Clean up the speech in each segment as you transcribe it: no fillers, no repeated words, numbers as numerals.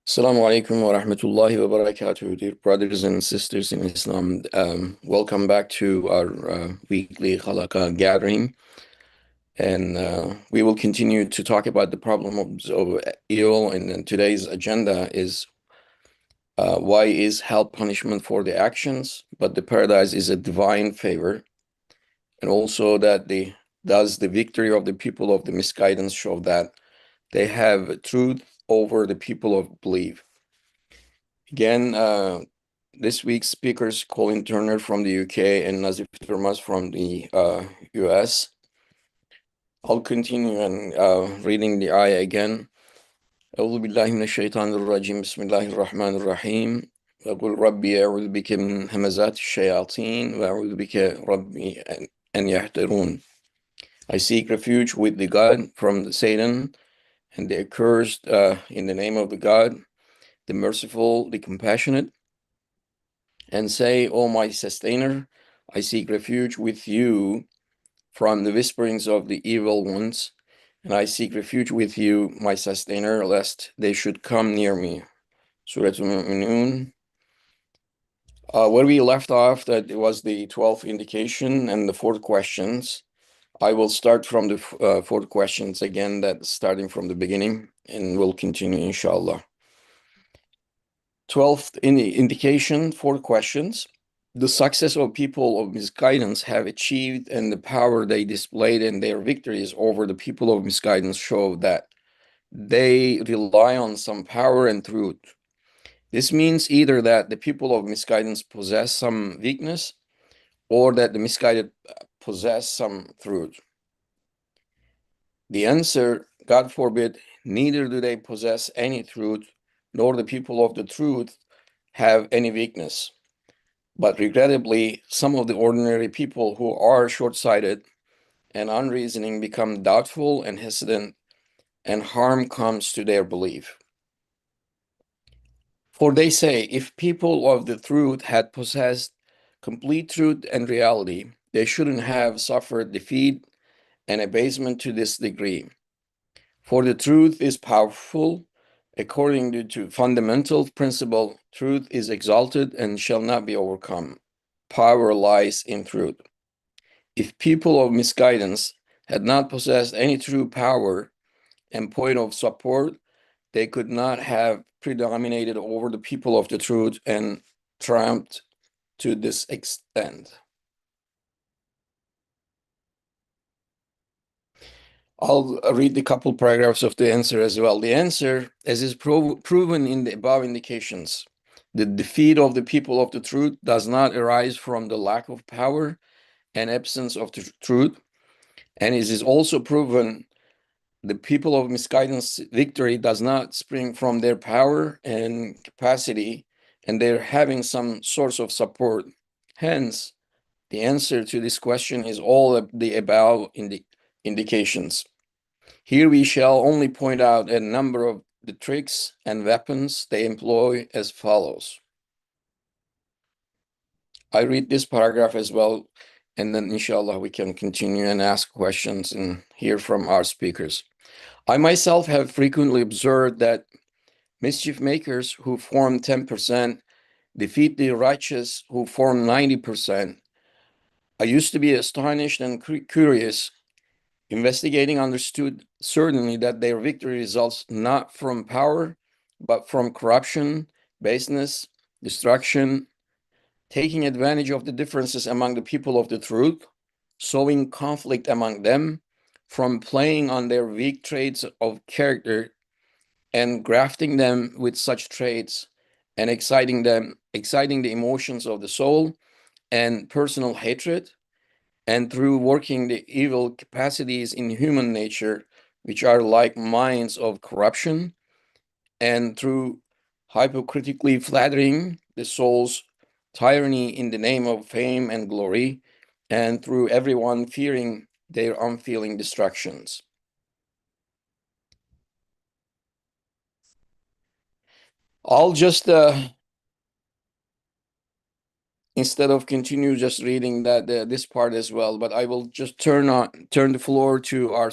Assalamu alaikum wa rahmatullahi wa barakatuh, dear brothers and sisters in Islam. Welcome back to our weekly Khalaqa gathering. And we will continue to talk about the problem of evil. And then today's agenda is why is hell punishment for the actions, but the paradise is a divine favor. And also that does the victory of the people of the misguidance show that they have truth over the people of belief. Again, this week's speakers, Colin Turner from the UK and Nazif Turmas from the US. I'll continue and reading the ayah again. أعوذ بالله من الشيطان الرجيم بسم الله الرحمن الرحيم وقل ربي أعوذ بك من همزات الشياطين وأعوذ بك ربي أن يحضرون. I seek refuge with the God from Satan and the accursed in the name of the God, the merciful, the compassionate. And say, O my sustainer, I seek refuge with you from the whisperings of the evil ones, and I seek refuge with you, my sustainer, lest they should come near me. Surah Al-Mu'minun. Where we left off, that it was the 12th indication and the 4 questions. I will start from the 4 questions again, that starting from the beginning, and we'll continue, inshallah. 12th indication, 4 questions. The success of people of misguidance have achieved and the power they displayed and their victories over the people of misguidance show that they rely on some power and truth. This means either that the people of misguidance possess some weakness or that the misguided possess some truth. The answer, God forbid, neither do they possess any truth, nor the people of the truth have any weakness. But regrettably, some of the ordinary people who are short-sighted and unreasoning become doubtful and hesitant, and harm comes to their belief. For they say, if people of the truth had possessed complete truth and reality, they shouldn't have suffered defeat and abasement to this degree. For the truth is powerful. According to fundamental principle, truth is exalted and shall not be overcome. Power lies in truth. If people of misguidance had not possessed any true power and point of support, they could not have predominated over the people of the truth and triumphed to this extent. I'll read the couple paragraphs of the answer as well. The answer, as is proven in the above indications, the defeat of the people of the truth does not arise from the lack of power and absence of the truth, and it is also proven the people of misguidance victory does not spring from their power and capacity, and they're having some source of support. Hence, the answer to this question is all of the above indications. Here we shall only point out a number of the tricks and weapons they employ as follows. I read this paragraph as well, and then inshallah we can continue and ask questions and hear from our speakers. I myself have frequently observed that mischief makers who form 10% defeat the righteous who form 90%. I used to be astonished and curious. Investigating understood certainly that their victory results not from power, but from corruption, baseness, destruction, taking advantage of the differences among the people of the truth, sowing conflict among them, from playing on their weak traits of character and grafting them with such traits and exciting the emotions of the soul and personal hatred, and through working the evil capacities in human nature, which are like minds of corruption, and through hypocritically flattering the soul's tyranny in the name of fame and glory, and through everyone fearing their unfeeling destructions. I'll just instead of continue just reading that this part as well, but I will just turn the floor to our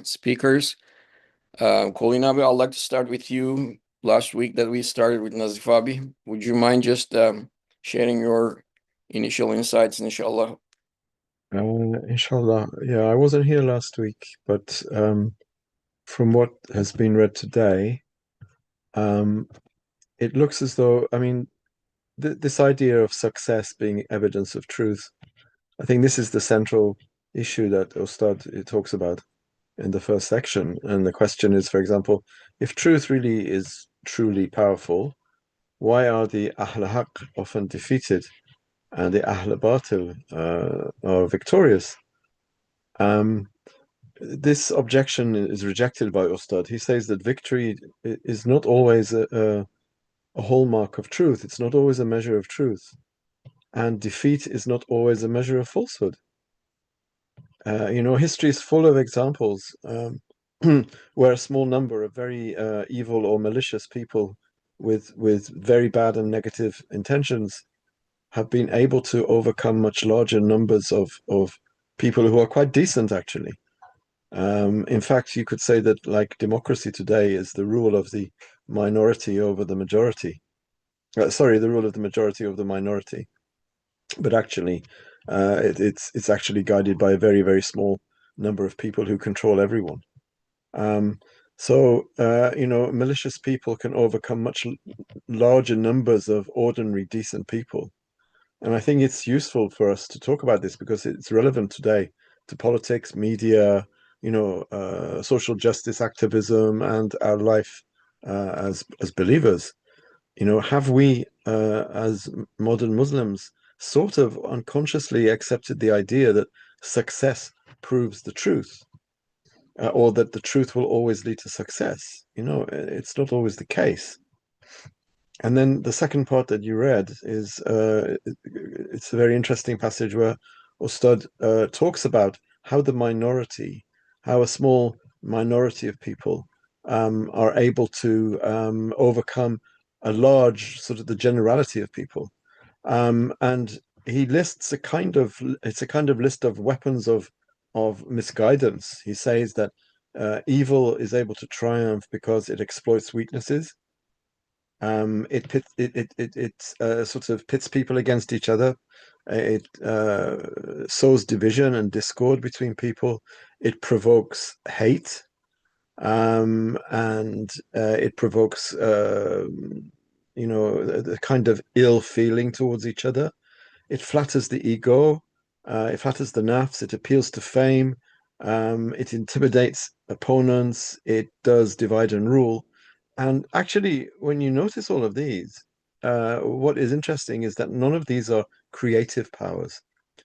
speakers. Colin abi, I'd like to start with you. Last week that we started with Nazif abi, would you mind just sharing your initial insights, inshallah? Inshallah. Yeah, I wasn't here last week, but from what has been read today, um, it looks as though, I mean, th this idea of success being evidence of truth, I think this is the central issue that Ustad talks about in the first section. And the question is, for example, if truth really is truly powerful, why are the Ahl Haq often defeated and the Ahl Batil are victorious? Um, This objection is rejected by Ustad. He says that victory is not always a hallmark of truth. It's not always a measure of truth. And defeat is not always a measure of falsehood. History is full of examples where a small number of very evil or malicious people with very bad and negative intentions have been able to overcome much larger numbers of people who are quite decent, actually. In fact, you could say that like democracy today is the rule of the minority over the majority. Sorry, the rule of the majority over the minority. But actually, it's actually guided by a very, very small number of people who control everyone. Um, malicious people can overcome much larger numbers of ordinary, decent people. And I think it's useful for us to talk about this because it's relevant today to politics, media, social justice activism, and our life as believers. Have we, as modern Muslims, sort of unconsciously accepted the idea that success proves the truth, or that the truth will always lead to success? It's not always the case. And then the second part that you read is it's a very interesting passage where Ustad talks about how how a small minority of people are able to overcome a large sort of the generality of people. And he lists it's a kind of list of weapons of misguidance. He says that evil is able to triumph because it exploits weaknesses. It sort of pits people against each other. It sows division and discord between people. It provokes hate, and it provokes, the kind of ill feeling towards each other. It flatters the ego, it flatters the nafs, it appeals to fame, it intimidates opponents, it does divide and rule. And actually, when you notice all of these, what is interesting is that none of these are creative powers.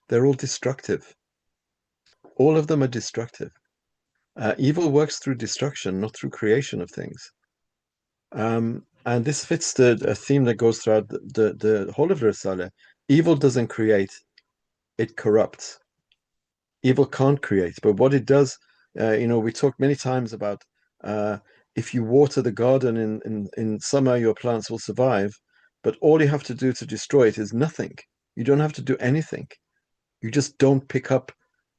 They're all destructive. All of them are destructive. Evil works through destruction, not through creation of things. And this fits a theme that goes throughout the whole of Risale. Evil doesn't create, it corrupts. Evil can't create, but what it does, we talked many times about uh, if you water the garden in summer, your plants will survive, but all you have to do to destroy it is nothing. You don't have to do anything. You just don't pick up,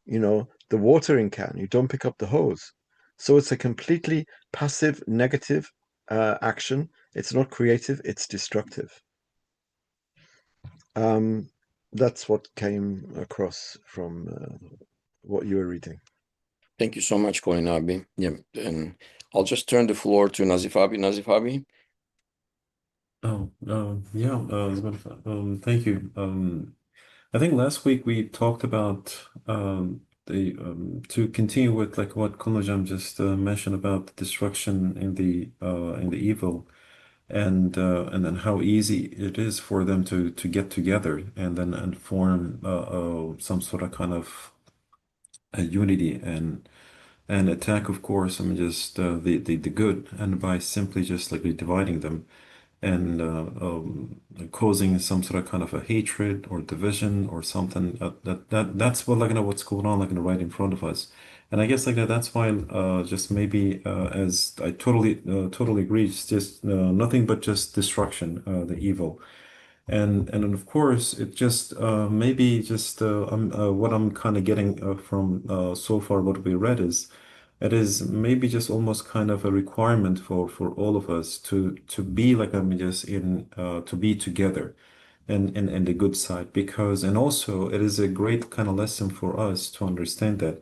the watering can. You don't pick up the hose. So it's a completely passive, negative action. It's not creative, it's destructive. Um, that's what came across from what you were reading. Thank you so much, Colin abi. Yeah, and I'll just turn the floor to Nazif abi. Nazif abi. Yeah, thank you. I think last week we talked about the to continue with like what Kunajam just mentioned about the destruction in the evil and then how easy it is for them to get together and form some sort of kind of a unity and attack, of course, I mean just the good and by simply just like dividing them and causing some sort of kind of a hatred or division or something that's what like what's going on like right in front of us. And I guess like that's why just maybe as I totally agree, it's just nothing but just destruction, the evil. And then of course it just maybe just what I'm kind of getting from so far what we read is it is maybe just almost kind of a requirement for all of us to be like I mean just in to be together and the good side because and also it is a great kind of lesson for us to understand that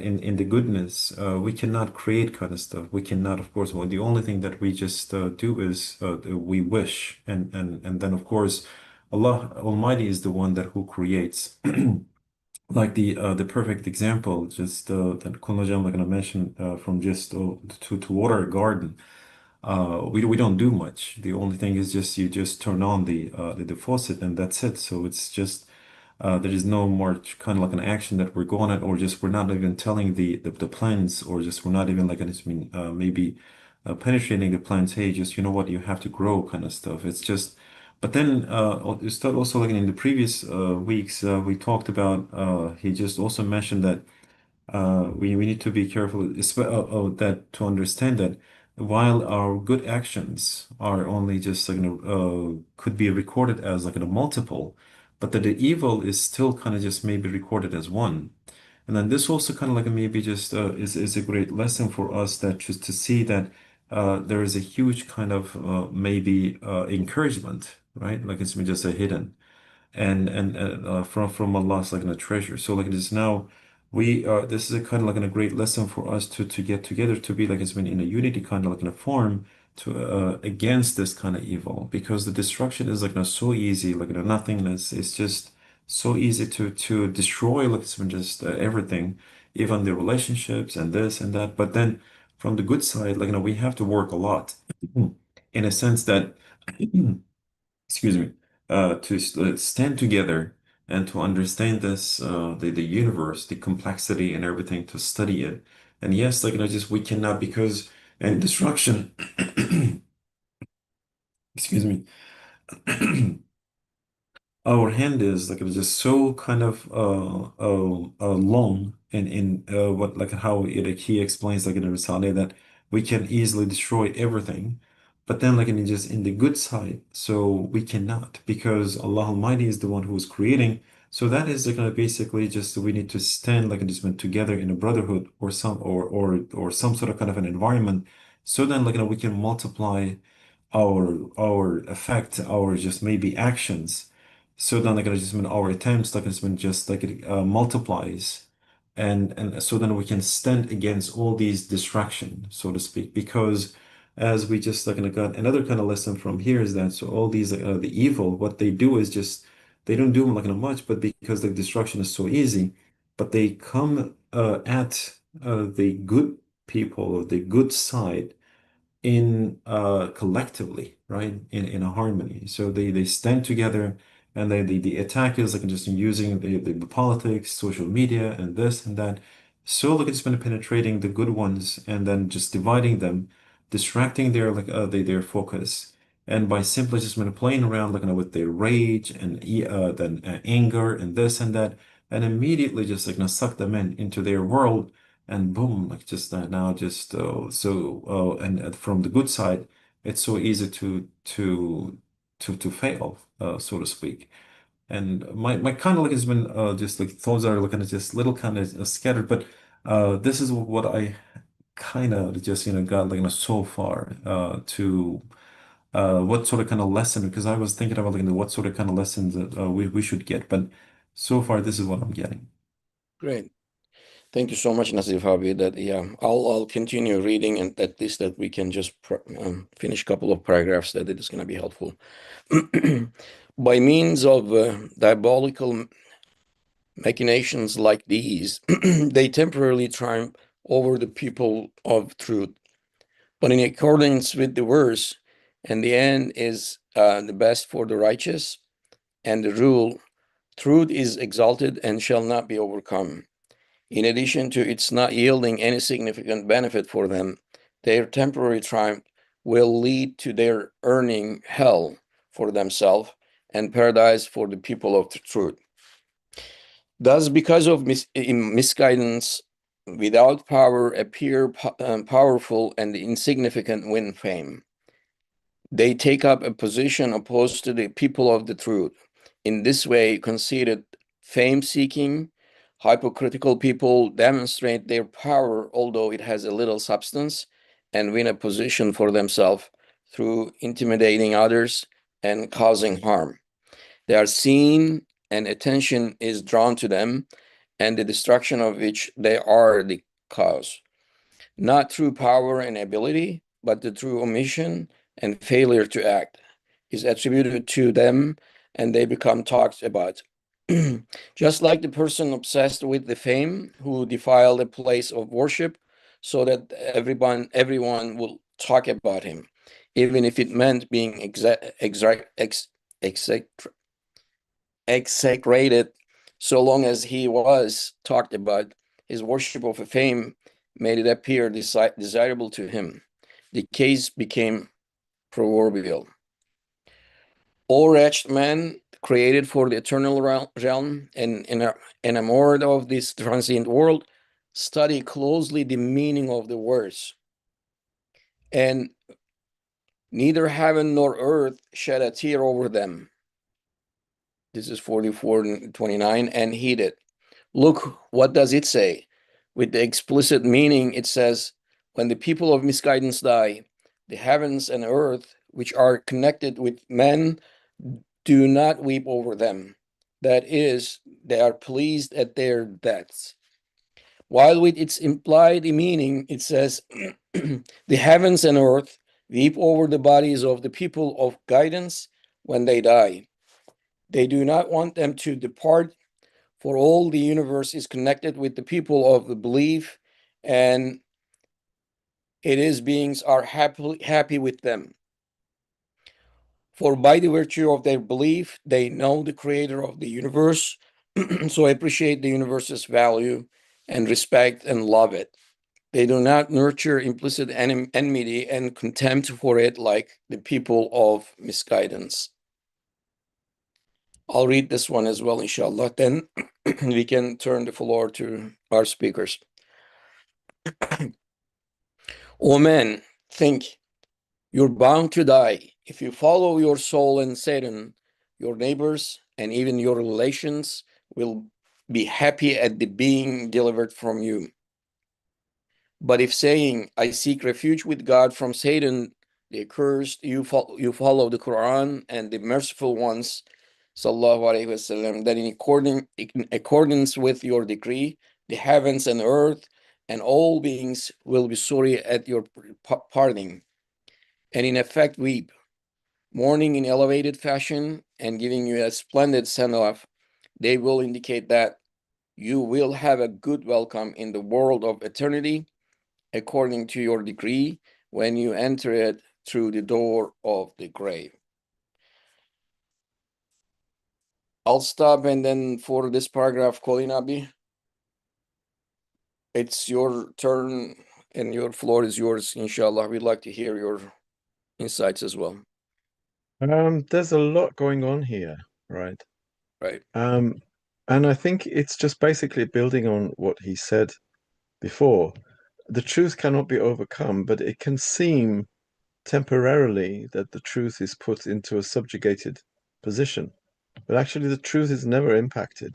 in the goodness we cannot create kind of stuff we cannot of course well, the only thing that we just do is we wish and then of course Allah Almighty is the one that who creates like the perfect example just that Kunajam like I mentioned from just to water a garden we don't do much. The only thing is just you just turn on the faucet and that's it. So it's just there is no more kind of like an action that we're going at, or just we're not even telling the plants, or just we're not even like I mean maybe penetrating the plants. Hey, just you know what you have to grow kind of stuff. It's just. But then you start also like in the previous weeks we talked about he just also mentioned that we need to be careful that to understand that while our good actions are only just like could be recorded as like a multiple, but that the evil is still kind of just maybe recorded as one. And then this also kind of like maybe just is a great lesson for us that just to see that there is a huge kind of maybe encouragement, right? Like it's just a hidden and from Allah's like in a treasure. So like it is now we this is a kind of like in a great lesson for us to get together to be like it's been in a unity kind of like in a form to against this kind of evil because the destruction is like not so easy like nothingness it's just so easy to destroy like it's been just everything even the relationships and this and that but then from the good side like we have to work a lot in a sense that excuse me, stand together and to understand this, the universe, the complexity and everything, to study it. And yes, like, just we cannot because, and destruction, excuse me, our hand is like it's just so kind of long in what like how it he explains like in the Risale that we can easily destroy everything, but then like in just in the good side, so we cannot because Allah Almighty is the one who is creating. So that is like basically just we need to stand like just together in a brotherhood or some or some sort of kind of an environment. So then like we can multiply our effect, our just maybe actions. So then like it just mean our attempts like it's been just like it multiplies. And so then we can stand against all these distractions, so to speak, because as we just like got another kind of lesson from here is that so all these the evil, what they do is just they don't do like much, but because the destruction is so easy, but they come at the good people, the good side in collectively, right? In a harmony. So they stand together and the attack is like just using the politics, social media, and this and that. So like it's been penetrating the good ones and then just dividing them, distracting their like their focus. And by simply just been playing around like with their rage and then anger and this and that, and immediately just like suck them into their world and boom, like just now, just and from the good side, it's so easy to fail, so to speak. And my kind of like has been just like thoughts are looking at just little kind of scattered, but this is what I kind of just got like so far to what sort of kind of lesson because I was thinking about like what sort of kind of lessons that we should get, but so far this is what I'm getting. Great. Thank you so much, Nasif Habi. That yeah, I'll continue reading, and at least that we can just finish a couple of paragraphs that it is going to be helpful. By means of diabolical machinations like these, they temporarily triumph over the people of truth. But in accordance with the verse, and the end is the best for the righteous, and the rule, truth is exalted and shall not be overcome. In addition to its not yielding any significant benefit for them, their temporary triumph will lead to their earning hell for themselves and paradise for the people of the truth. Thus, because of misguidance, without power appear powerful and insignificant win fame. They take up a position opposed to the people of the truth. In this way, conceited, fame-seeking, Hypocritical people demonstrate their power, although it has a little substance, and win a position for themselves through intimidating others and causing harm. They are seen, and attention is drawn to them, and the destruction of which they are the cause, not through power and ability, but through omission and failure to act, is attributed to them, and they become talked about. Just like the person obsessed with the fame who defiled a place of worship so that everyone will talk about him, even if it meant being execrated, so long as he was talked about. His worship of a fame made it appear desirable to him. The case became proverbial. O wretched man, created for the eternal realm and enamored of this transient world, study closely the meaning of the words. And neither heaven nor earth shed a tear over them. This is 44:29, and heed it. Look, what does it say? With the explicit meaning, it says, when the people of misguidance die, the heavens and earth, which are connected with men, do not weep over them. That is, they are pleased at their deaths. While with its implied meaning, it says, the heavens and earth weep over the bodies of the people of guidance when they die. They do not want them to depart, for all the universe is connected with the people of the belief, and its beings are happy with them. For by the virtue of their belief, they know the creator of the universe, so appreciate the universe's value and respect and love it. They do not nurture implicit enmity and contempt for it like the people of misguidance. I'll read this one as well, inshallah. Then we can turn the floor to our speakers. O man, think, you're bound to die. If you follow your soul and Satan, your neighbors and even your relations will be happy at the being delivered from you. But if saying, I seek refuge with God from Satan, the accursed, you follow the Quran and the merciful ones, sallallahu alaihi wasallam, that in accordance with your decree, the heavens and earth and all beings will be sorry at your parting, and in effect weep, mourning in elevated fashion and giving you a splendid send-off. They will indicate that you will have a good welcome in the world of eternity, according to your decree, when you enter it through the door of the grave. I'll stop, and then for this paragraph, Colin Abi, it's your turn and your floor is yours, inshallah. We'd like to hear your insights as well. There's a lot going on here, right? Right. And I think it's just basically building on what he said before. The truth cannot be overcome, but it can seem temporarily that the truth is put into a subjugated position. But actually, the truth is never impacted.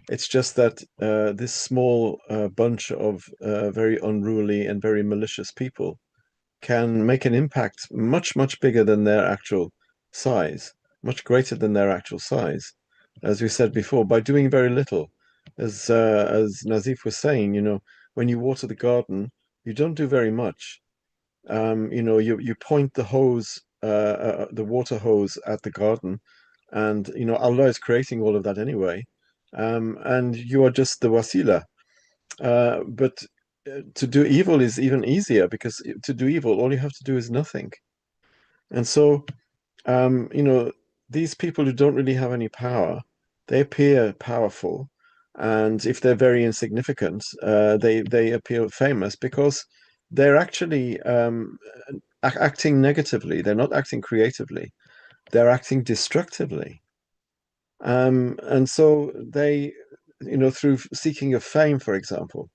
It's just that this small bunch of very unruly and very malicious people can make an impact much, much bigger than their actual size, much greater than their actual size. As we said before, by doing very little, as Nazif was saying, when you water the garden, you don't do very much. You point the hose, the water hose at the garden, and Allah is creating all of that anyway, and you are just the wasila. But to do evil is even easier because to do evil, all you have to do is nothing. And so, these people who don't really have any power, they appear powerful, and if they're very insignificant, they appear famous because they're actually acting negatively. They're not acting creatively. They're acting destructively. And so they, through seeking of fame, for example,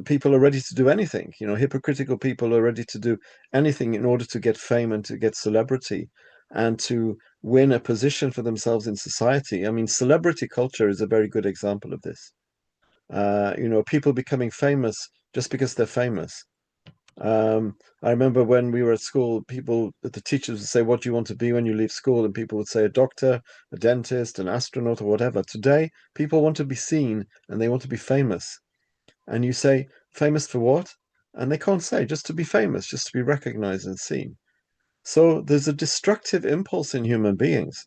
people are ready to do anything. Hypocritical people are ready to do anything in order to get fame and to get celebrity and to win a position for themselves in society. I mean, celebrity culture is a very good example of this. People becoming famous just because they're famous. I remember when we were at school, the teachers would say, "What do you want to be when you leave school?" And people would say, "A doctor, a dentist, an astronaut, or whatever." Today, people want to be seen and they want to be famous. And you say, "Famous for what?" And they can't say, just to be famous, just to be recognized and seen. So there's a destructive impulse in human beings.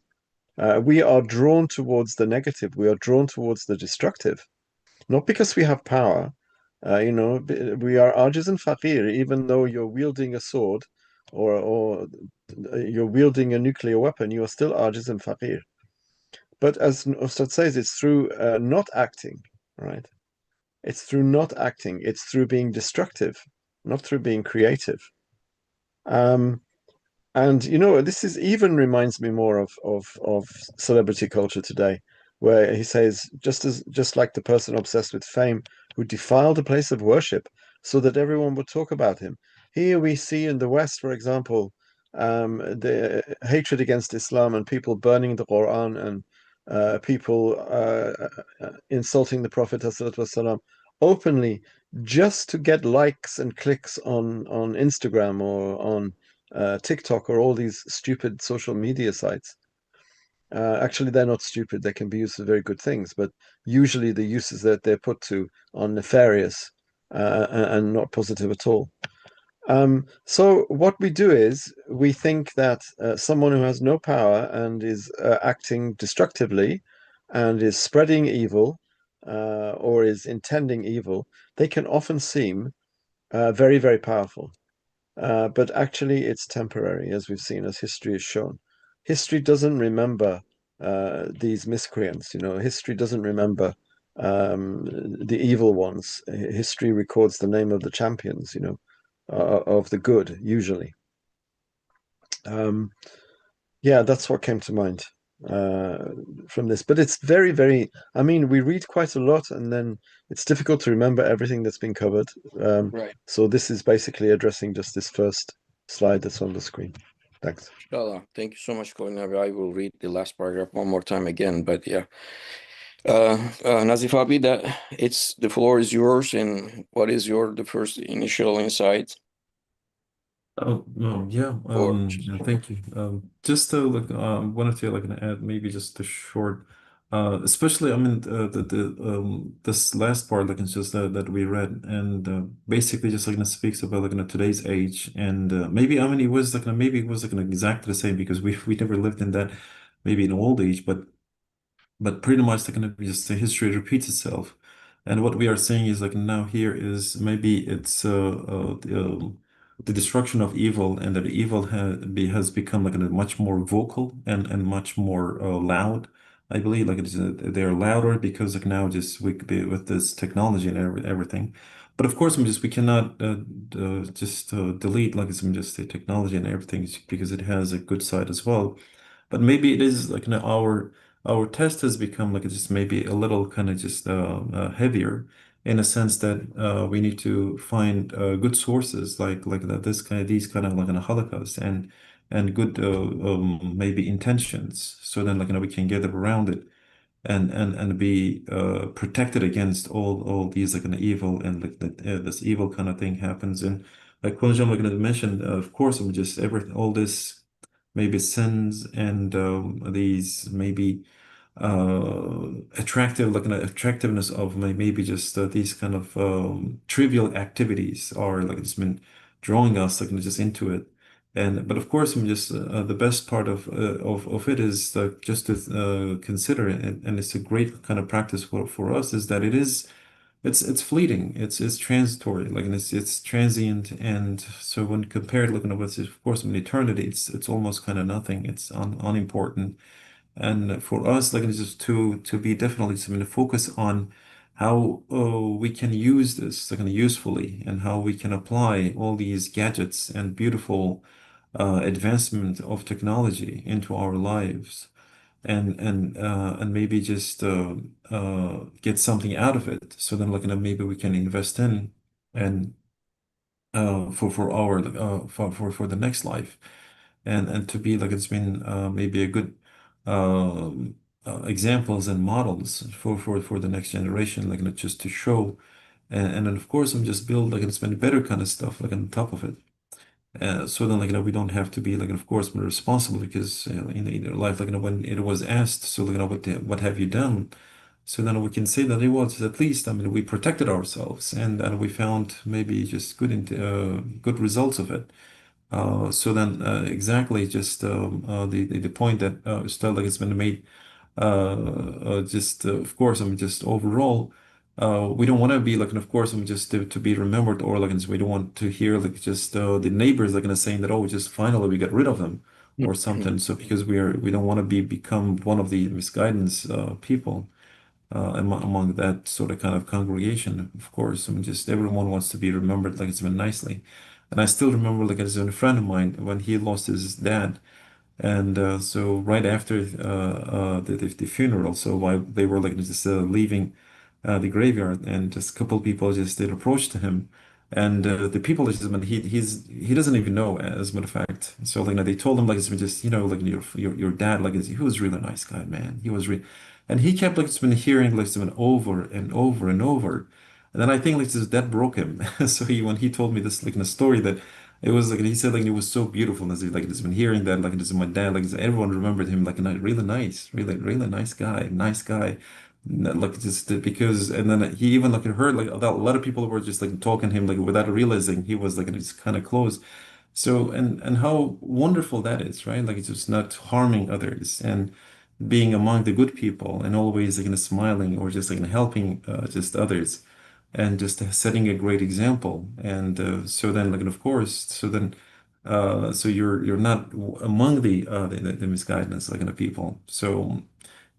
We are drawn towards the negative. We are drawn towards the destructive, not because we have power. We are ajiz and faqir, even though you're wielding a sword or you're wielding a nuclear weapon, you are still ajiz and faqir. But as Ustad says, it's through not acting, right? It's through not acting. It's through being destructive, not through being creative. Um, And this is even reminds me more of celebrity culture today, where he says, just like the person obsessed with fame who defiled a place of worship so that everyone would talk about him. Here we see in the West, for example, the hatred against Islam and people burning the Quran and people insulting the Prophet ﷺ openly just to get likes and clicks on Instagram or on TikTok or all these stupid social media sites. Actually, they're not stupid. They can be used for very good things, but usually the uses that they're put to are nefarious and not positive at all. So what we do is we think that someone who has no power and is acting destructively and is spreading evil or is intending evil, they can often seem very, very powerful. But actually, it's temporary, as we've seen, as history has shown. History doesn't remember these miscreants. History doesn't remember the evil ones. History records the name of the champions. Of the good, usually. Um, yeah, that's what came to mind uh, from this. But it's very, very. I mean, we read quite a lot, and then it's difficult to remember everything that's been covered. Right. So this is basically addressing just this first slide that's on the screen. Thanks. Inshallah. Thank you so much, Koinavi. I will read the last paragraph one more time again, but yeah. Nazif Abi, the floor is yours, and what is the first initial insight? Oh, yeah. Or Yeah, thank you. Just to like, wanted to like add maybe just a short, especially I mean this last part like it's just that we read and basically just like speaks about like today's age and maybe I mean it was like maybe it was like exactly the same because we never lived in that maybe in old age, but pretty much the kind of just the history repeats itself. And what we are saying is like now here is maybe it's the destruction of evil and that evil has become like a much more vocal and much more loud. I believe like they're louder because like now just with this technology and everything. But of course, we cannot just delete like some just the technology and everything because it has a good side as well. But maybe it is like our test has become like just maybe a little kind of just heavier in a sense that we need to find good sources like that this kind of these kind of like a Holocaust and good maybe intentions so then like we can get around it and be protected against all these like an evil and like this evil kind of thing happens and like Kunjam like mentioned of course I'm just everything all this maybe sins and these maybe attractive like an attractiveness of maybe just these kind of trivial activities are like it's been drawing us like just into it and but of course I'm just the best part of it is just to consider it and it's a great kind of practice for us is that it's fleeting it's transitory like and it's transient and so when compared looking with of course in eternity it's almost kind of nothing it's unimportant and for us, like, it's just to be definitely something to focus on how we can use this like usefully and how we can apply all these gadgets and beautiful advancement of technology into our lives and maybe just get something out of it. So then, like, maybe we can invest in and for our for the next life. and to be like it's been maybe a good um, examples and models for the next generation, like not just to show, and then of course I'm just build like it's been better kind of stuff like on top of it. So then, like, we don't have to be, like, of course, more responsible because in their life, like, when it was asked, so, like, what have you done? So then we can say that it was at least, I mean, we protected ourselves and we found maybe just good results of it. So then, exactly, just the point that still like it's been made just of course I'm just overall we don't want to be like and of course I'm just to be remembered or like we don't want to hear like just the neighbors like saying that oh just finally we got rid of them or something so because we don't want to become one of the misguidance people among that sort of kind of congregation of course I mean just everyone wants to be remembered like it's been nicely and I still remember like as a friend of mine when he lost his dad and so right after the funeral, so while they were like just leaving the graveyard, and just a couple people just did approach to him, and the people just I mean, he doesn't even know as a matter of fact. So like they told him like it's been just like your dad like he was a really nice guy man. He was really, and he kept like it's been hearing like it's been over and over and over. And then I think like this, that broke him. So when he told me this like in a story that it was like he said like it was so beautiful as he like just been hearing that like this is my dad like everyone remembered him like a really nice really nice guy like just because and then he even like heard like a lot of people were just like talking to him like without realizing he was like just kind of close so and how wonderful that is right like it's just not harming others and being among the good people and always like smiling or just like helping just others and just setting a great example. And so then, like, and of course, so then, so you're not among the misguidance, like, in the people. So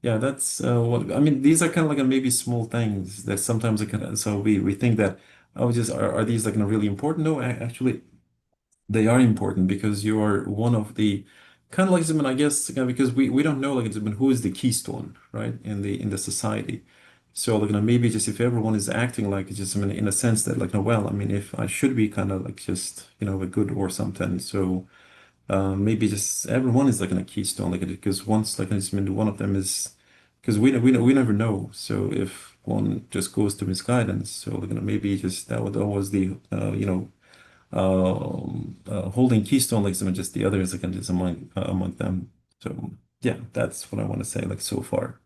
yeah, that's what I mean. These are kind of like maybe small things that sometimes it can. So we think that oh, just are these like really important? No, actually, they are important because you are one of the kind of like I guess because we don't know like who is the keystone right in the society. So like maybe just if everyone is acting like just in a sense that like well I mean if I should be kind of like just a good or something. So maybe just everyone is like in a keystone like because once like one of them is because we never know. So if one just goes to misguidance, so like maybe just that would always the holding keystone like some just the others again just among them. So yeah, that's what I want to say like so far.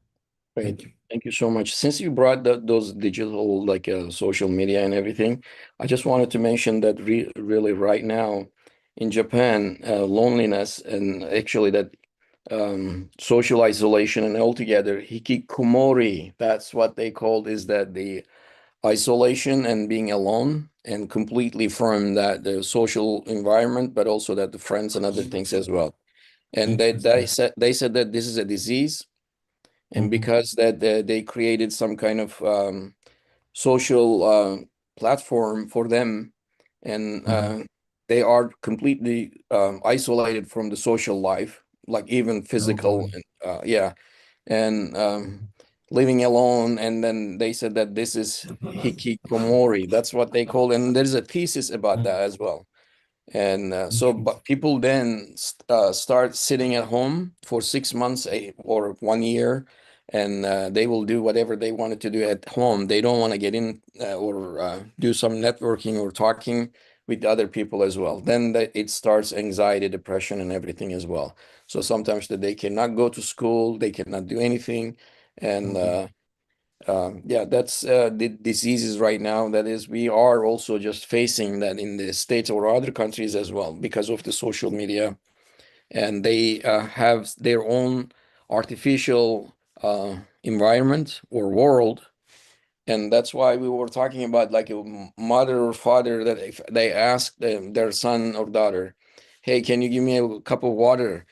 Thank Great. you. Thank you so much. Since you brought those digital, like social media and everything, I just wanted to mention that really right now in Japan, loneliness and actually that social isolation and altogether hikikomori, that's what they called is that the isolation and being alone and completely from that the social environment, but also that the friends and other things as well. And Interesting. they said that this is a disease and Hmm. because that they created some kind of social platform for them and Hmm. they are completely isolated from the social life like even Oh physical boy. and yeah and living alone and then they said that this is hikikomori, that's what they call it. And there's a thesis about that as well. And so, Interesting. but people then start sitting at home for 6 months or 1 year, and they will do whatever they wanted to do at home. They don't want to get in or do some networking or talking with other people as well. Then it starts anxiety, depression, and everything as well. So sometimes that they cannot go to school, they cannot do anything, and Oh boy. yeah, that's the diseases right now. That is, we are also just facing that in the States or other countries as well because of the social media. And they have their own artificial environment or world. And that's why we were talking about like a mother or father that if they ask their son or daughter, hey, can you give me a cup of water?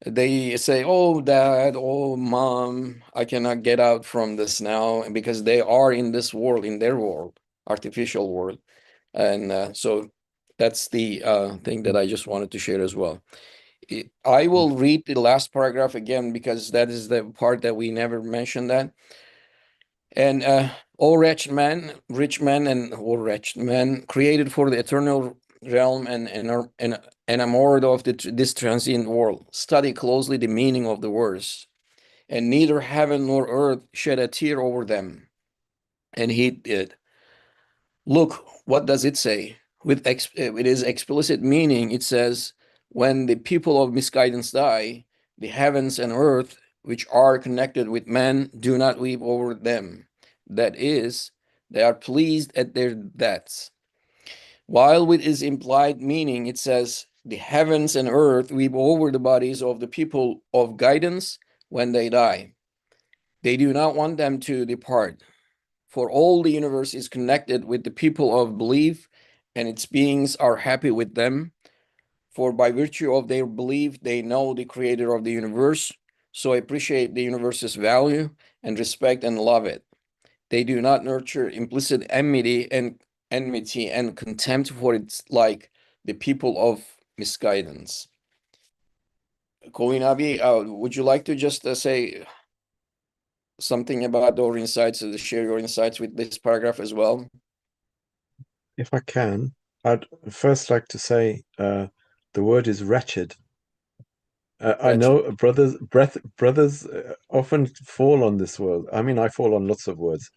They say, "Oh, dad, oh, mom, I cannot get out from this now," and because they are in this world, in their world, artificial world, and so that's the thing that I just wanted to share as well. I will read the last paragraph again because that is the part that we never mentioned that. And O rich man, and O wretched man, created for the eternal realm and enamored of this transient world, study closely the meaning of the words, and neither heaven nor earth shed a tear over them. And he did. Look, what does it say? With its explicit meaning, it says, when the people of misguidance die, the heavens and earth, which are connected with man, do not weep over them. That is, they are pleased at their deaths. While with its implied meaning, it says, the heavens and earth weep over the bodies of the people of guidance when they die. They do not want them to depart, for all the universe is connected with the people of belief, and its beings are happy with them. For by virtue of their belief, they know the creator of the universe, so appreciate the universe's value and respect and love it. They do not nurture implicit enmity and contempt for its like the people of misguidance. Colin Abi, would you like to just say something about your insights, share your insights with this paragraph as well? If I can, I'd first like to say the word is wretched. I Wretched. know brothers often fall on this word. I mean, I fall on lots of words,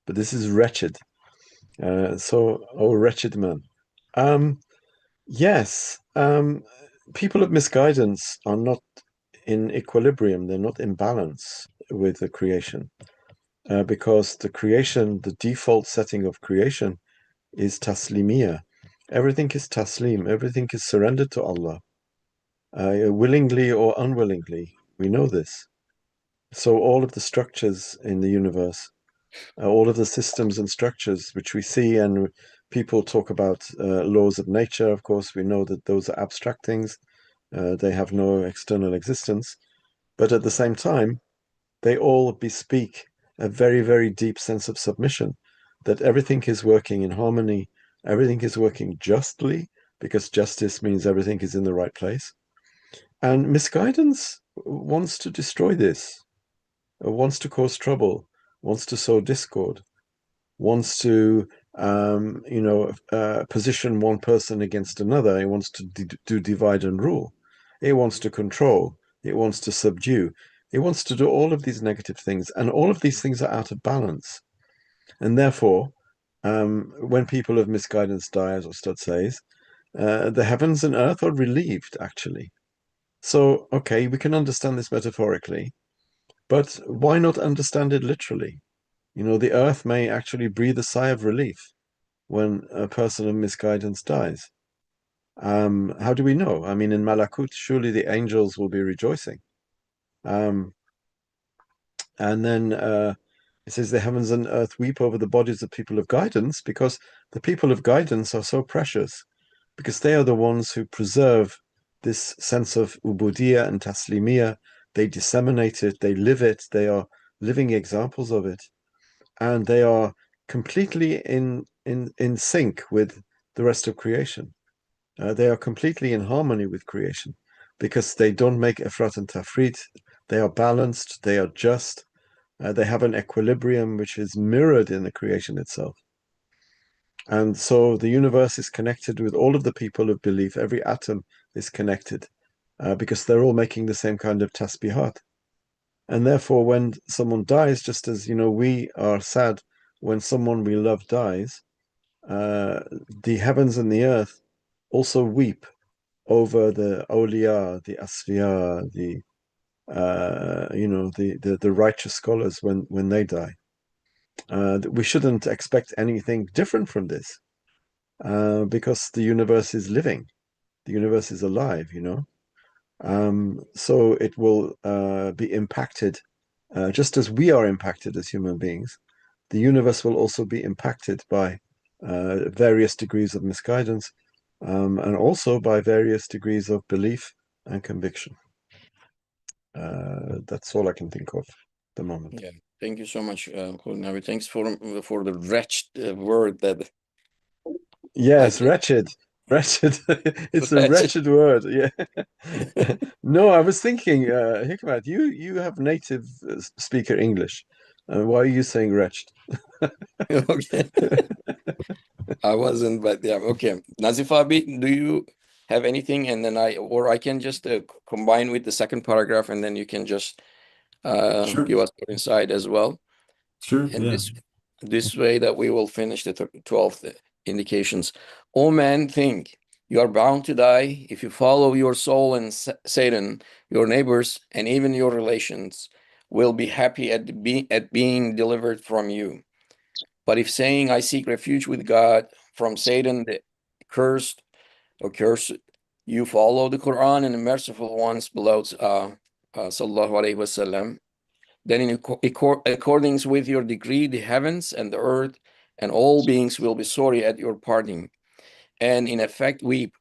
but this is wretched. So, oh, wretched man. Um, yes, people of misguidance are not in equilibrium. They're not in balance with the creation, because the creation, the default setting of creation, is taslimiyah. Everything is taslim. Everything is surrendered to Allah, willingly or unwillingly. We know this. So all of the structures in the universe, all of the systems and structures which we see, and people talk about laws of nature, of course, we know that those are abstract things. They have no external existence. But at the same time, they all bespeak a very, very deep sense of submission, that everything is working in harmony, everything is working justly, because justice means everything is in the right place. And misguidance wants to destroy this, wants to cause trouble, wants to sow discord, wants to position one person against another. It wants to do divide and rule. It wants to control. It wants to subdue. It wants to do all of these negative things, and all of these things are out of balance. And therefore, when people of misguidance die, as Ustad says, the heavens and earth are relieved, actually. So, okay, we can understand this metaphorically, but why not understand it literally? You know, the earth may actually breathe a sigh of relief when a person of misguidance dies. How do we know? I mean, in Malakut, surely the angels will be rejoicing. Um, and then it says the heavens and earth weep over the bodies of people of guidance, because the people of guidance are so precious, because they are the ones who preserve this sense of ubudiyah and taslimiyah. They disseminate it, they live it, they are living examples of it, and they are completely in sync with the rest of creation. They are completely in harmony with creation, because they don't make efrat and tafrit. They are balanced, they are just, they have an equilibrium which is mirrored in the creation itself. And so the universe is connected with all of the people of belief. Every atom is connected, because they're all making the same kind of tasbihat. And therefore, when someone dies, just as we are sad when someone we love dies, the heavens and the earth also weep over the awliya, the asfiya, the righteous scholars when they die. We shouldn't expect anything different from this, because the universe is living, the universe is alive. So it will be impacted, just as we are impacted as human beings. The universe will also be impacted by various degrees of misguidance, and also by various degrees of belief and conviction. That's all I can think of at the moment. Yeah, thank you so much, Kulnavi. Thanks for the wretched word that I Yes, can. wretched. Wretched. It's a Wretched. wretched word. Yeah. No, I was thinking, Hikmat, you have native speaker English. Why are you saying wretched? Okay, I wasn't, but yeah, okay. Nazif abi, do you have anything, and then I can just combine with the second paragraph, and then you can just Sure. give us your insight as well. Sure. And Yeah. this way that we will finish the 12th indications. O man, think you are bound to die if you follow your soul and Satan, your neighbors, and even your relations will be happy at being delivered from you. But if saying, I seek refuge with God from Satan, the cursed or cursed, you follow the Quran and the merciful ones below, sallallahu alaihi wasallam, then in accordance with your degree, the heavens and the earth and all beings will be sorry at your parting, and in effect weep,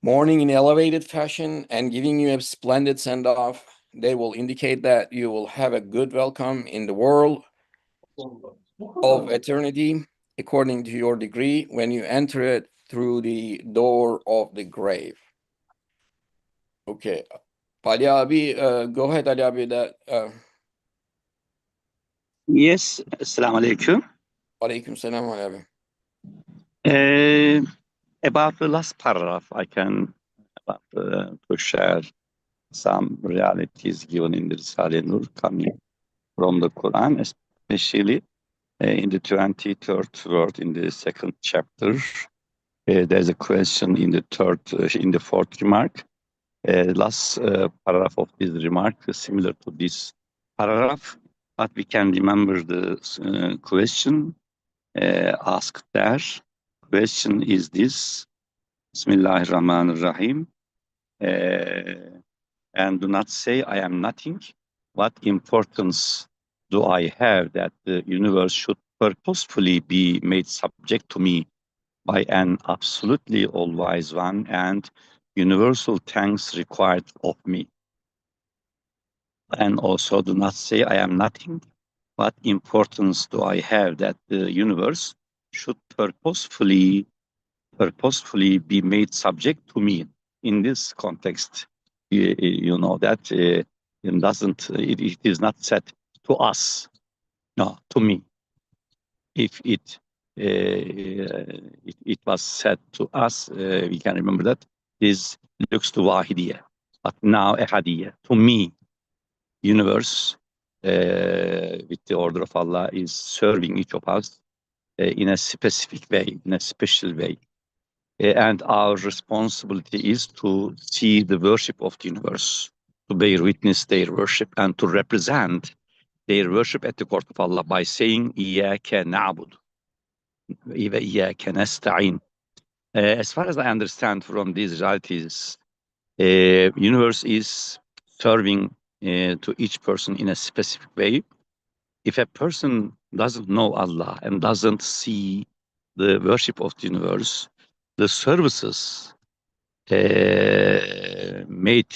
mourning in elevated fashion and giving you a splendid send-off. They will indicate that you will have a good welcome in the world of eternity, according to your degree, when you enter it through the door of the grave. Okay. Ali abi, go ahead, Ali abi. Yes, Assalamu alaikum. Alaikum salam, Ali abi. About the last paragraph, I can to share some realities given in the Risale Nur coming from the Quran, especially in the 23rd word in the second chapter. There's a question in the fourth remark. Last paragraph of this remark is similar to this paragraph, but we can remember the question asked there. Question is this: Bismillahirrahmanirrahim. And do not say, I am nothing. What importance do I have that the universe should purposefully be made subject to me by an absolutely all-wise one and universal thanks required of me? And also do not say, I am nothing. What importance do I have that the universe should purposefully be made subject to me? In this context, you know that it is not said to us, no, to me. If it was said to us, we can remember that this looks to wahidiyah, but now ahadiyah, to me. Universe, with the order of Allah, is serving each of us in a specific way, in a special way. And our responsibility is to see the worship of the universe, to bear witness their worship, and to represent their worship at the court of Allah by saying, إِيَّاكَ نَعْبُدُ وَإِيَّاكَ نَسْتَعِينُ. As far as I understand from these realities, universe is serving to each person in a specific way. If a person doesn't know Allah and doesn't see the worship of the universe, the services made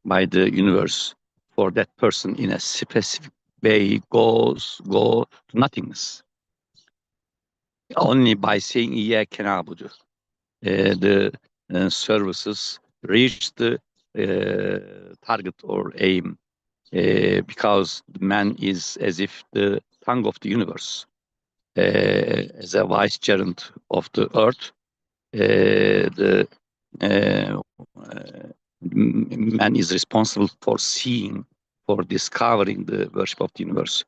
by the universe for that person in a specific way go to nothingness. Only by saying İyyâke na'budu, the services reach the target or aim, because man is as if the tongue of the universe, as a vicegerent of the earth. Man is responsible for seeing, for discovering the worship of the universe.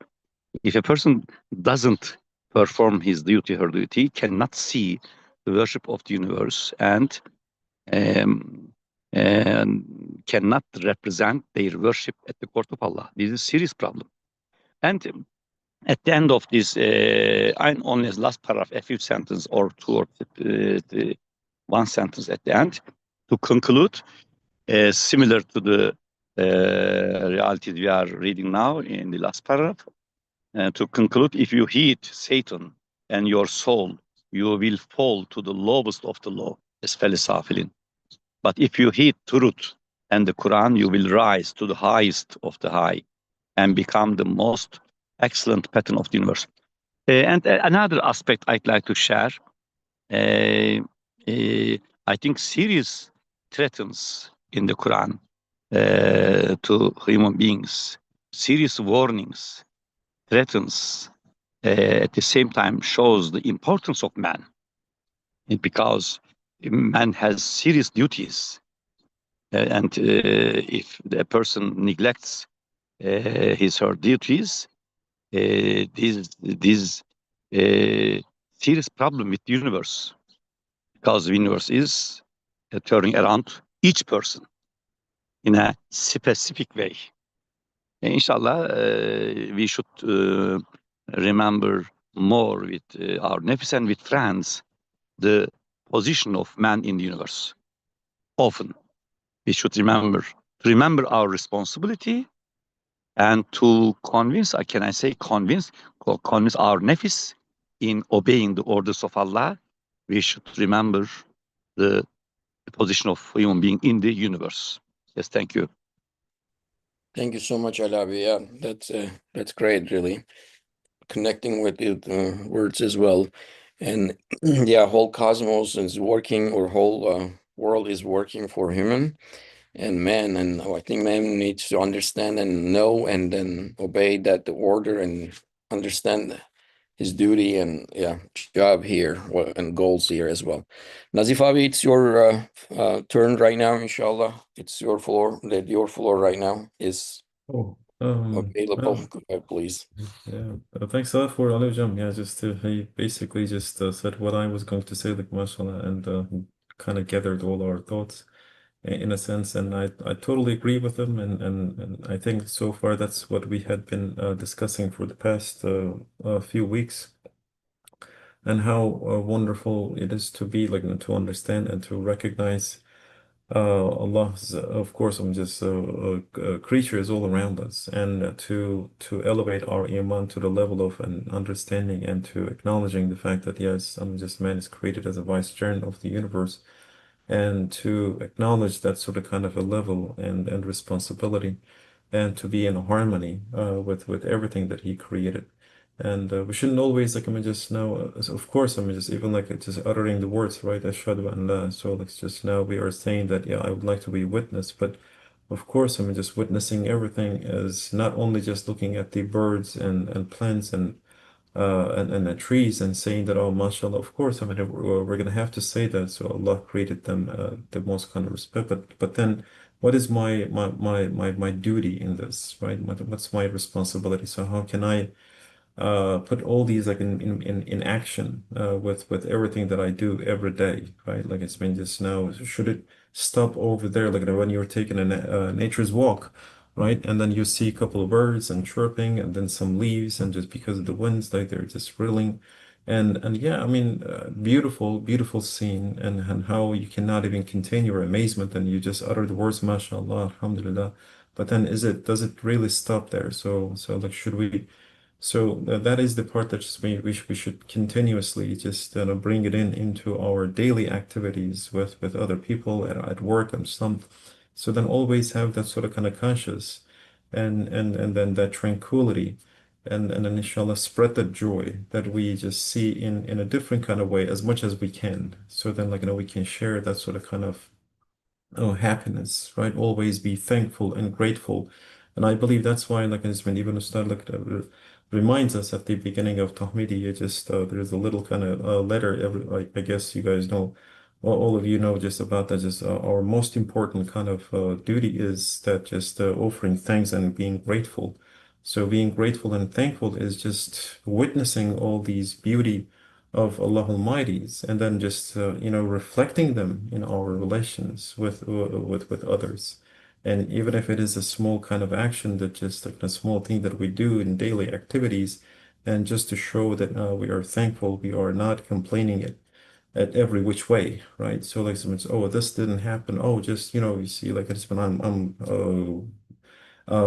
If a person doesn't perform his duty, her duty, cannot see the worship of the universe and cannot represent their worship at the court of Allah. This is a serious problem. And at the end of this, only last paragraph, a few sentences or two or one sentence at the end, to conclude, similar to the reality we are reading now in the last paragraph. To conclude, if you heed Satan and your soul, you will fall to the lowest of the low, asfali safilin. But if you heed truth and the Quran, you will rise to the highest of the high and become the most excellent pattern of the universe. And another aspect I'd like to share, I think serious threats in the Quran to human beings, serious warnings, threats, at the same time shows the importance of man. because man has serious duties, and if the person neglects his or her duties, these serious problem with the universe, because the universe is turning around each person in a specific way. Inshallah, we should remember more with our nefs and with friends the position of man in the universe. Often, we should remember our responsibility, and to convince, convince our nefs in obeying the orders of Allah. We should remember the position of human being in the universe. Yes, thank you. Thank you so much, Alabi. Yeah, that's great, really. Connecting with the words as well. And yeah, whole cosmos is working, or whole world is working for human and man. And I think man needs to understand and know and then obey that the order and understand his duty and job here and goals here as well. Nazif Abi, it's your turn right now, inshallah. It's your floor. Your floor right now is Oh, available. Go ahead, please. yeah. Thanks a lot for Alujam. Yeah, just he basically just said what I was going to say, like mashallah, and kind of gathered all our thoughts in a sense, and I totally agree with him, and I think so far that's what we had been discussing for the past few weeks, and how wonderful it is to be like to understand and to recognize Allah's, of course, I'm just creatures all around us, and to elevate our iman to the level of an understanding and to acknowledging the fact that yes, I'm just man is created as a vicegerent of the universe, and to acknowledge that sort of kind of a level and responsibility, and to be in harmony with everything that he created. And we shouldn't always like I mean just now of course I mean just even like just uttering the words, right, ashhadu an la, so like just now we are saying that yeah, I would like to be witness, but of course I mean just witnessing everything is not only just looking at the birds and plants and the trees and saying that, oh, mashallah, of course, I mean, we're going to have to say that. So Allah created them the most kind of respect. But then what is my duty in this, right? What's my responsibility? So how can I put all these like in action with everything that I do every day, right? Like it's been just now, should it stop over there, like when you're taking a nature's walk, right? And then you see a couple of birds and chirping, and then some leaves, and just because of the winds, like they're just reeling. And yeah, I mean, beautiful scene, and how you cannot even contain your amazement, and you just utter the words, mashallah, alhamdulillah. But then does it really stop there? So like, should we? So that is the part that just we should continuously just bring it into our daily activities with other people at work and some. So then always have that sort of kind of conscious, and then that tranquility, and then inshallah spread that joy that we just see in a different kind of way as much as we can. So then like we can share that sort of kind of happiness, right? Always be thankful and grateful. And I believe that's why, like, it's been even Ustad like reminds us at the beginning of Tahmidi, just there's a little kind of letter. Like, I guess you guys know, all of you know just about that. Just our most important kind of duty is that just offering thanks and being grateful. So being grateful and thankful is just witnessing all these beauty of Allah Almighty's, and then just reflecting them in our relations with others. And even if it is a small kind of action, that just like a small thing that we do in daily activities, and just to show that we are thankful, we are not complaining at every which way, right? So like someone's, oh, this didn't happen. Oh, just you see, like it's been I'm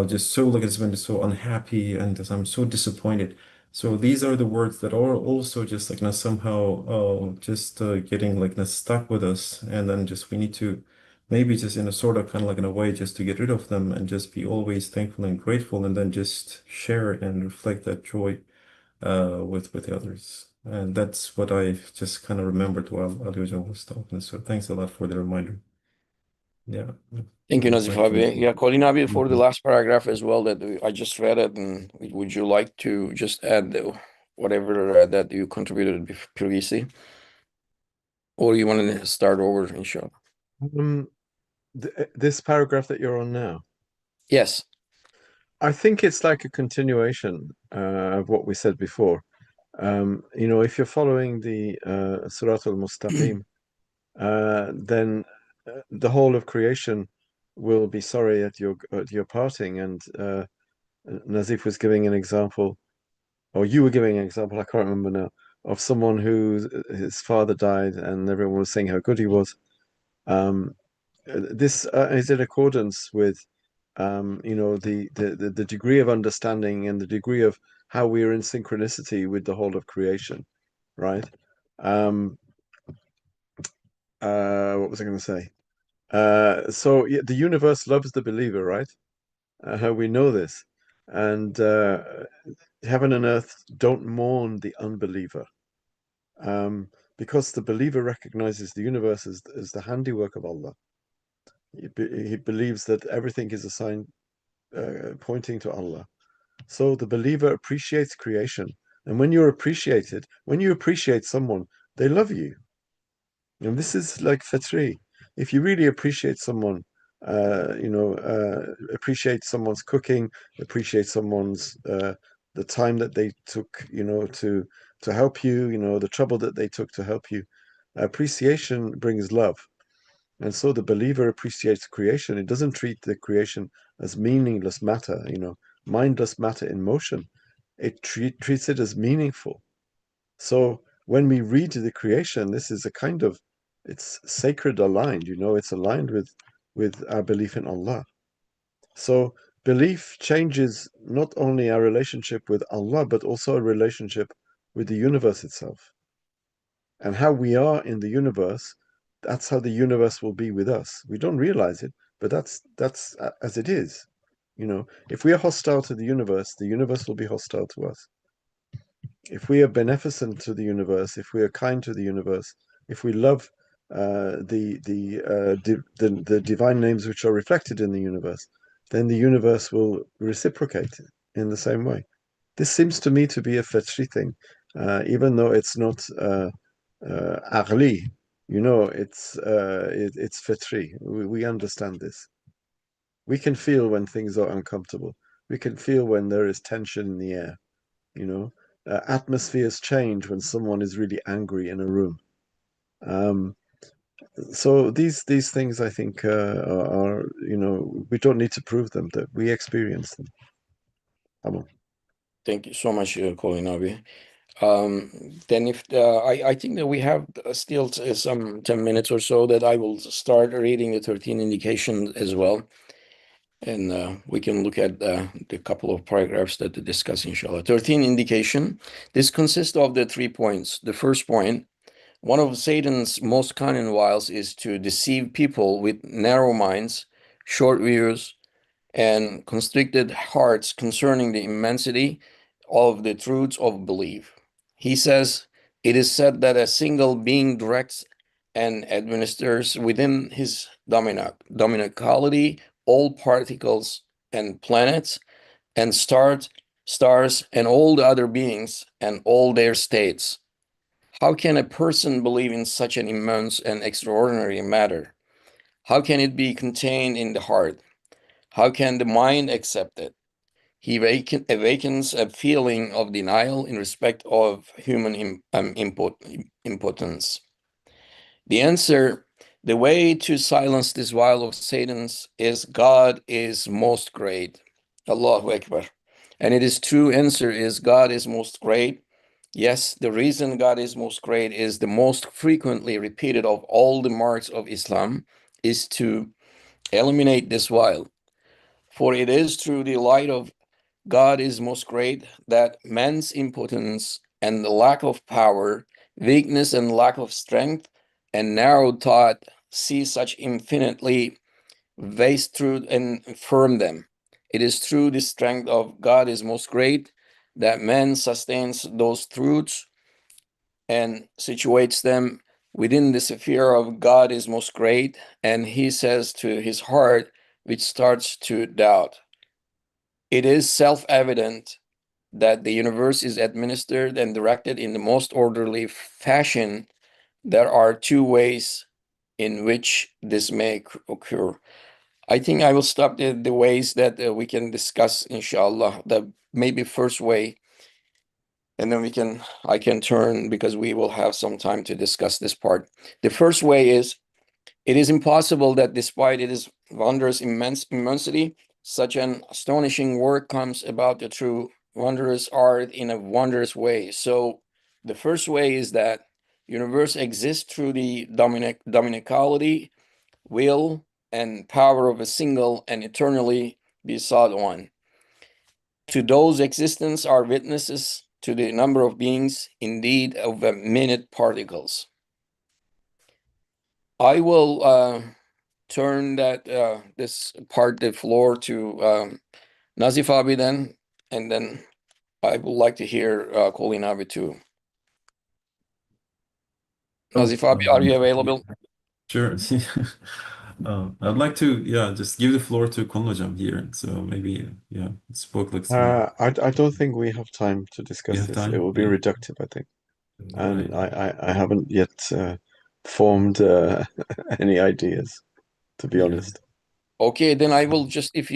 just so like it's been so unhappy, and just, I'm so disappointed. So these are the words that are also just like now somehow just getting like now stuck with us, and then just we need to maybe just in a sort of kind of like in a way just to get rid of them and just be always thankful and grateful, and then just share and reflect that joy with the others. And that's what I just kind of remembered while Alioja was talking. So thanks a lot for the reminder. Yeah. Thank you, Nazif Abi. Yeah, Colin Abi, for the Mhm. last paragraph as well that I just read it, and would you like to just add whatever that you contributed previously? or you want to start over, inshallah? This paragraph that you're on now, Yes. I think it's like a continuation of what we said before. If you're following the Surat al-Mustaqim, then the whole of creation will be sorry at your parting. And Nazif was giving an example, or you were giving an example, I can't remember now, of someone who his father died, and everyone was saying how good he was. This is in accordance with the degree of understanding and the degree of how we are in synchronicity with the whole of creation, right? What was I going to say? So yeah, the universe loves the believer, right? We know this, and heaven and earth don't mourn the unbeliever, because the believer recognizes the universe as the handiwork of Allah. He believes that everything is a sign pointing to Allah. So the believer appreciates creation. And when you appreciate someone, they love you. And this is like fitri. If you really appreciate someone, appreciate someone's cooking, appreciate someone's the time that they took, to help you, the trouble that they took to help you. Appreciation brings love. And so the believer appreciates creation. It doesn't treat the creation as meaningless matter, mindless matter in motion. It treats it as meaningful. So when we read the creation, this is it's sacred aligned, it's aligned with our belief in Allah. So belief changes not only our relationship with Allah, but also a relationship with the universe itself. And how we are in the universe, that's how the universe will be with us. We don't realize it, but that's as it is. If we are hostile to the universe will be hostile to us. If we are beneficent to the universe, if we are kind to the universe, if we love the divine names which are reflected in the universe, then the universe will reciprocate in the same way. This seems to me to be a fetri thing, even though it's not agli. It's fitri. We understand this. We can feel when things are uncomfortable. We can feel when there is tension in the air. Atmospheres change when someone is really angry in a room. So these things, I think, are we don't need to prove them; that we experience them. Come on. Thank you so much, Colin Abi. Then if I think that we have still some 10 minutes or so, that I will start reading the 13 indications as well. And we can look at the couple of paragraphs that we discuss, inshallah. 13 indication. This consists of the 3 points. The first point, one of Satan's most cunning wiles is to deceive people with narrow minds, short views, and constricted hearts concerning the immensity of the truths of belief. He says, it is said that a single being directs and administers within his dominicality all particles and planets and stars and all the other beings and all their states. How can a person believe in such an immense and extraordinary matter? How can it be contained in the heart? How can the mind accept it? He awakens a feeling of denial in respect of human impotence. The answer, the way to silence this wile of Satan's is God is most great. Allahu Akbar. And it is true answer is God is most great. Yes, the reason God is most great is the most frequently repeated of all the marks of Islam is to eliminate this wile. For it is through the light of God is most great that man's impotence and the lack of power, weakness and lack of strength, and narrow thought see such infinitely vast truth and affirm them. It is through the strength of God is most great that man sustains those truths and situates them within the sphere of God is most great, and he says to his heart, which starts to doubt. It is self-evident that the universe is administered and directed in the most orderly fashion there are two ways in which this may occur. I think I will stop the ways that we can discuss, inshallah. The maybe first way, and then I can turn, because we will have some time to discuss this part. The first way is, it is impossible that despite its wondrous immensity, such an astonishing work comes about the true wondrous art in a wondrous way. So the first way is that universe exists through the dominicality, will, and power of a single and eternally besought one. To those existence are witnesses to the number of beings, indeed of a minute particles. I will turn the floor to Nazif Abi then, and then I would like to hear Colin Abi too. Oh, Nazif Abi, are you available? sure. I'd like to, just give the floor to Konlojam here. So maybe, spoke like some. I don't think we have time to You discuss have this. It time? will be Yeah. reductive, I think. And Right. I haven't yet formed any ideas, to be Yeah. honest. Okay, then I will just, if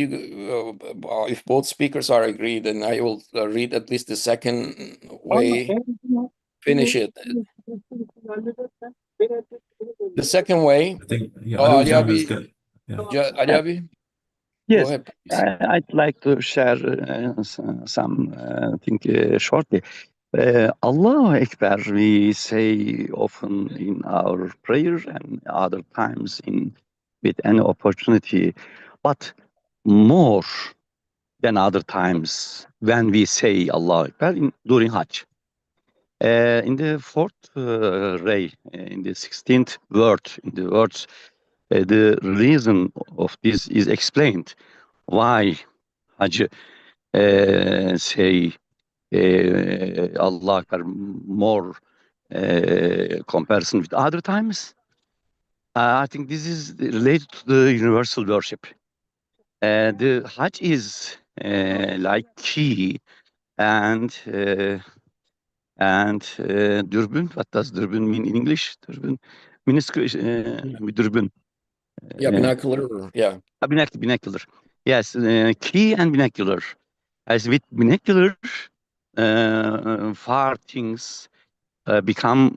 both speakers are agreed, then I will read at least the second way, finish it. The second way, I think, oh, Ali Alojam has Abi, got, yeah. Ali Abi, go Yes, ahead, please. I'd like to share something shortly. Allahu Akbar, we say often in our prayer and other times with any opportunity, but more than other times when we say Allahu Akbar during Hajj. In the fourth ray, in the 16th word, in the words, the reason of this is explained. Why Hajj say Allah Akbar more comparison with other times? I think this is related to the universal worship. The Hajj is like key and durbin. What does durbin mean in English? Durbin means durbin. Yeah, binocular, yeah. Binocular. Yes, key and binocular. As with binocular, far things become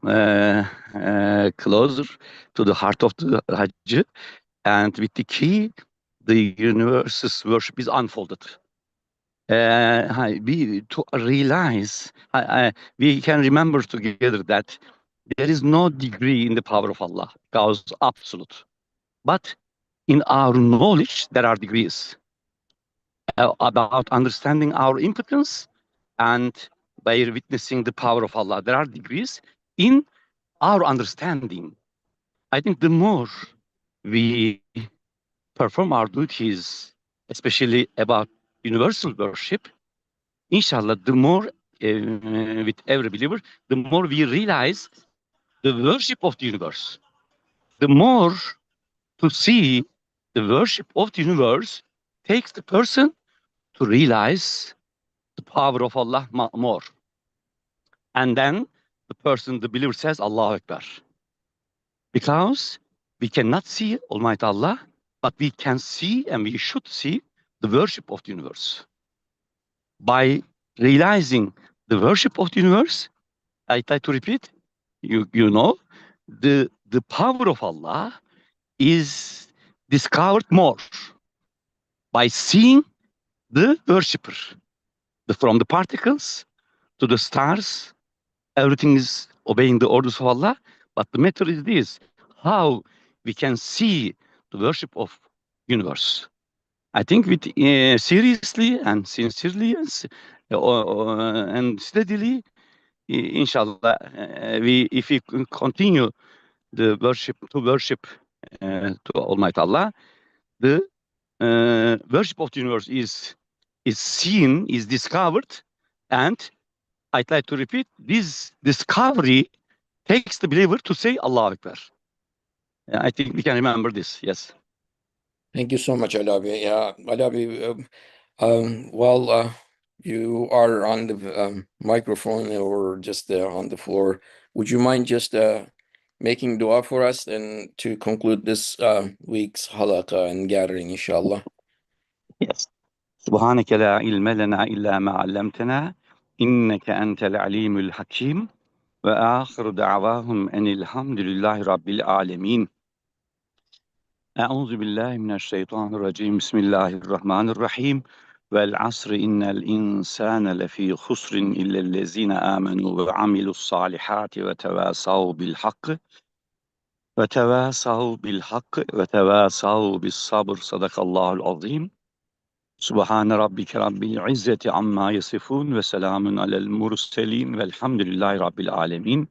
closer to the heart of the Hajj, and with the key, the universe's worship is unfolded. To realize, we can remember together that there is no degree in the power of Allah, God's absolute. But in our knowledge, there are degrees about understanding our impotence, and by witnessing the power of Allah. There are degrees in our understanding. I think the more we perform our duties, especially about universal worship, inshallah, the more with every believer, the more we realize the worship of the universe. The more to see the worship of the universe takes the person to realize the power of Allah more. And then the believer says, Allah Akbar. Because we cannot see Almighty Allah, but we can see and we should see the worship of the universe. By realizing the worship of the universe, I try to repeat, you know, the power of Allah is discovered more by seeing the worshipper. From the particles to the stars, everything is obeying the orders of Allah. But the matter is this, how we can see the worship of universe. I think with seriously and sincerely and steadily, inshallah, if we continue the worship to Almighty Allah, the worship of the universe is seen, is discovered, and I'd like to repeat, this discovery takes the believer to say Allah Akbar. I think we can remember this, yes. Thank you so much, Ali Abi. Yeah, Ali Abi, while you are on the microphone or just on the floor, would you mind just making dua for us and to conclude this week's halaqah and gathering, inshallah. Yes. سبحانك لا علم لنا إلا ما علمتنا إنك أنت العليم الحكيم وآخر دعواهم أن الحمد لله رب العالمين. أعوذ بالله من الشيطان الرجيم. بسم الله الرحمن الرحيم. والعصر إن الإنسان لفي خسر إلا الذين آمنوا وعملوا الصالحات وتواصوا بالحق وتواصوا بالصبر. صدق الله العظيم. سبحان ربك رب العزة عما يصفون وسلام على المرسلين والحمد لله رب العالمين.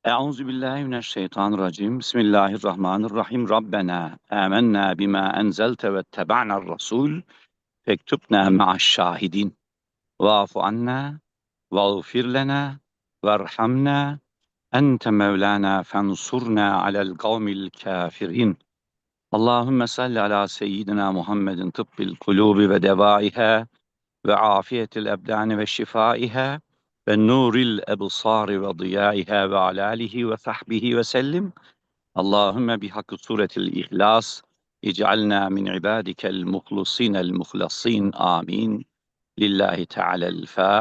أعوذ بالله من الشيطان الرجيم. بسم الله الرحمن الرحيم. ربنا آمنا بما أنزلت واتبعنا الرسول فاكتبنا مع الشاهدين واعف عنا واغفر لنا وارحمنا أنت مولانا فانصرنا على القوم الكافرين. اللهم صل على سيدنا محمد طب القلوب ودوائها وعافية الأبدان وشفائها والنور الأبصار وضيائها وعلى آله وصحبه وسلم. اللهم بحق سورة الإخلاص اجعلنا من عبادك المخلصين المخلصين. آمين. لله تعالى الفاتحة.